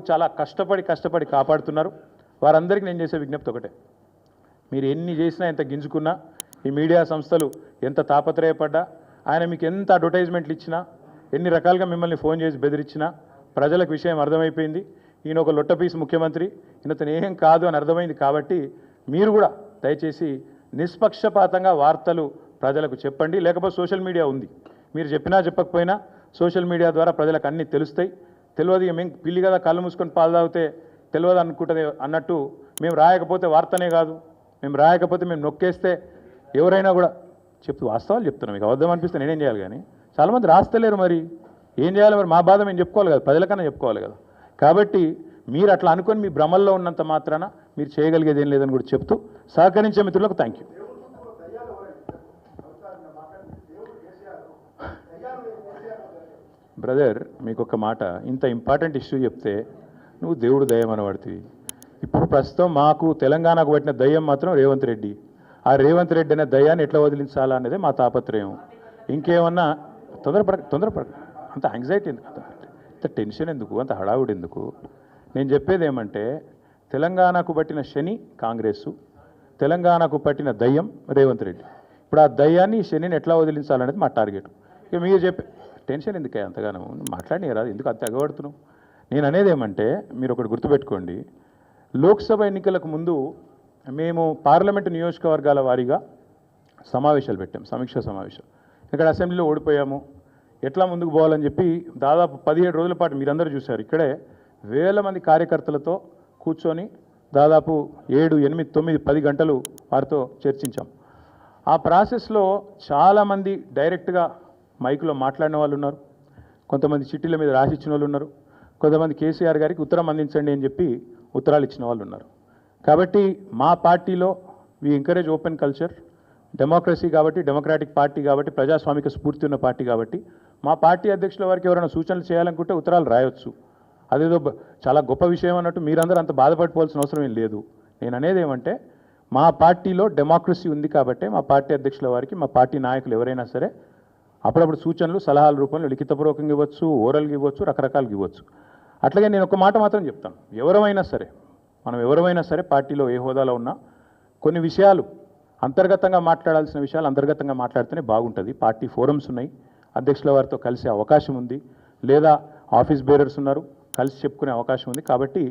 చాలా కష్టపడి కాపాడుతున్నారు. వారందరికీ నేను చేసే విజ్ఞప్తి ఒకటే, మీరు ఎన్ని చేసినా ఎంత గింజుకున్నా ఈ మీడియా సంస్థలు ఎంత తాపత్రయపడ్డా ఆయన మీకు ఎంత అడ్వర్టైజ్మెంట్లు ఇచ్చినా ఎన్ని రకాలుగా మిమ్మల్ని ఫోన్ చేసి బెదిరించినా ప్రజలకు విషయం అర్థమైపోయింది. ఈయన ఒక లొట్టపీసు ముఖ్యమంత్రి, ఈయనతో ఏం కాదు అని అర్థమైంది. కాబట్టి మీరు కూడా దయచేసి నిష్పక్షపాతంగా వార్తలు ప్రజలకు చెప్పండి. లేకపోతే సోషల్ మీడియా ఉంది, మీరు చెప్పినా చెప్పకపోయినా సోషల్ మీడియా ద్వారా ప్రజలకు అన్నీ తెలుస్తాయి. తెలియదు ఇక మేము పిల్లి కదా కళ్ళు మూసుకొని పాలు తాగితే తెలియదు అనుకుంటుంది అన్నట్టు మేము రాయకపోతే వార్తనే కాదు, మేము రాయకపోతే మేము నొక్కేస్తే ఎవరైనా కూడా వాస్తవాలు చెప్తున్నాం. మీకు అబద్ధం అనిపిస్తే నేనేం చేయాలి? కానీ చాలామంది రాస్తలేరు, మరి ఏం చేయాలి? మరి మా బాధ మేము చెప్పుకోవాలి కదా, ప్రజలకన్నా చెప్పుకోవాలి కదా. కాబట్టి మీరు అట్లా అనుకొని మీ భ్రమల్లో ఉన్నంత మాత్రాన మీరు చేయగలిగేది ఏం లేదని కూడా చెప్తూ సహకరించే మిత్రులకు థ్యాంక్ యూ. బ్రదర్, మీకు ఒక మాట, ఇంత ఇంపార్టెంట్ ఇష్యూ చెప్తే నువ్వు దేవుడు దయ్యం అనబడుతుంది. ఇప్పుడు ప్రస్తుతం మాకు తెలంగాణకు పట్టిన దయ్యం మాత్రం రేవంత్ రెడ్డి. ఆ రేవంత్ రెడ్డి అనే దయ్యాన్ని ఎట్లా వదిలించాలా అనేది మా తాపత్రయం. ఇంకేమన్నా తొందరపడ అంత యాంగ్జైటీ ఎందుకు, అంత టెన్షన్ ఎందుకు, అంత హడావుడి ఎందుకు? నేను చెప్పేది ఏమంటే తెలంగాణకు పట్టిన శని కాంగ్రెసు, తెలంగాణకు పట్టిన దయ్యం రేవంత్ రెడ్డి. ఇప్పుడు ఆ దయ్యాన్ని శనిని ఎట్లా వదిలించాలనేది మా టార్గెట్. ఇక మీరు చెప్పే టెన్షన్ ఎందుకే అంతగానో మాట్లాడి రాదు, ఎందుకు అంత ఎగబడుతున్నావు? నేను అనేది ఏమంటే మీరు ఒకటి గుర్తుపెట్టుకోండి, లోక్సభ ఎన్నికలకు ముందు మేము పార్లమెంటు నియోజకవర్గాల వారీగా సమావేశాలు పెట్టాం, సమీక్షా సమావేశం. ఇక్కడ అసెంబ్లీలో ఓడిపోయాము, ఎట్లా ముందుకు పోవాలని చెప్పి దాదాపు 17 రోజుల పాటు మీరందరూ చూశారు. ఇక్కడే వేల మంది కార్యకర్తలతో కూర్చొని దాదాపు 7, 8, 9, 10 గంటలు వారితో చర్చించాం. ఆ ప్రాసెస్లో చాలామంది డైరెక్ట్గా మైక్లో మాట్లాడిన వాళ్ళు ఉన్నారు, కొంతమంది చిట్టీల మీద రాసిచ్చిన వాళ్ళు ఉన్నారు, కొంతమంది కేసీఆర్ గారికి ఉత్తరం అందించండి అని చెప్పి ఉత్తరాలు ఇచ్చిన వాళ్ళు ఉన్నారు. కాబట్టి మా పార్టీలో we encourage open culture, democracy కాబట్టి, డెమోక్రాటిక్ పార్టీ కాబట్టి, ప్రజాస్వామిక స్ఫూర్తి ఉన్న పార్టీ కాబట్టి మా పార్టీ అధ్యక్షుల వారికి ఎవరైనా సూచనలు చేయాలనుకుంటే ఉత్తరాలు రాయొచ్చు. అదేదో చాలా గొప్ప విషయం అన్నట్టు మీరందరూ అంత బాధపడిపోవాల్సిన అవసరం ఏం లేదు. నేను అనేది ఏమంటే మా పార్టీలో డెమోక్రసీ ఉంది కాబట్టి మా పార్టీ అధ్యక్షుల వారికి మా పార్టీ నాయకులు ఎవరైనా సరే అప్పుడప్పుడు సూచనలు సలహాల రూపంలో లిఖితపూర్వకంగా ఇవ్వచ్చు, ఓరల్గా ఇవ్వచ్చు, రకరకాలుగా ఇవ్వచ్చు. అట్లాగే నేను ఒక మాట మాత్రం చెప్తాను, మనం ఎవరైనా సరే పార్టీలో ఏ హోదాలో ఉన్నా కొన్ని విషయాలు అంతర్గతంగా మాట్లాడాల్సిన విషయాలు అంతర్గతంగా మాట్లాడితేనే బాగుంటుంది. పార్టీ ఫోరమ్స్ ఉన్నాయి, అధ్యక్షుల వారితో కలిసే అవకాశం ఉంది, లేదా ఆఫీస్ బేరర్స్ ఉన్నారు, కలిసి చెప్పుకునే అవకాశం ఉంది. కాబట్టి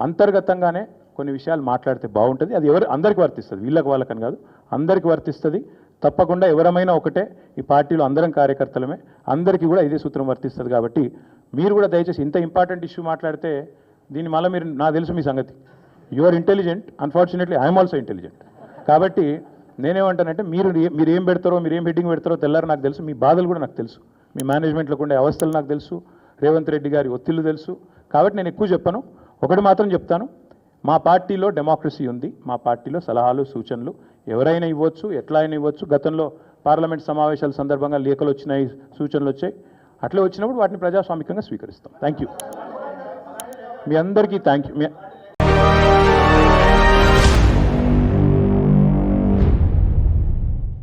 అంతర్గతంగానే కొన్ని విషయాలు మాట్లాడితే బాగుంటుంది. అది అందరికీ వర్తిస్తుంది, వీళ్ళకి వాళ్ళకని కాదు, అందరికీ వర్తిస్తుంది. తప్పకుండా ఎవరమైనా ఒకటే, ఈ పార్టీలో అందరం కార్యకర్తలమే, అందరికీ కూడా ఇదే సూత్రం వర్తిస్తుంది. కాబట్టి మీరు కూడా దయచేసి ఇంత ఇంపార్టెంట్ ఇష్యూ మాట్లాడితే దీన్ని మళ్ళీ మీరు, నాకు తెలుసు మీ సంగతి, you are intelligent, unfortunately I'm also intelligent. కాబట్టి నేనేమంటానంటే మీరు ఏం పెడతారో, మీరు ఏం హెడ్డింగ్ పెడతారో తెల్లారు నాకు తెలుసు, మీ బాధలు కూడా నాకు తెలుసు, మీ మేనేజ్మెంట్లో ఉండే అవస్థలు నాకు తెలుసు, రేవంత్ రెడ్డి గారి ఒత్తిళ్లు తెలుసు. కాబట్టి నేను ఎక్కువ చెప్పను, ఒకటి మాత్రం చెప్తాను, మా పార్టీలో డెమోక్రసీ ఉంది, మా పార్టీలో సలహాలు సూచనలు ఎవరైనా ఇవ్వచ్చు, ఎట్లా అయినా ఇవ్వచ్చు. గతంలో పార్లమెంట్ సమావేశాల సందర్భంగా లేఖలు వచ్చినాయి, సూచనలు వచ్చాయి, అట్లే వచ్చినప్పుడు వాటిని ప్రజాస్వామికంగా స్వీకరిస్తాం. థ్యాంక్ యూ, మీ అందరికీ థ్యాంక్ యూ.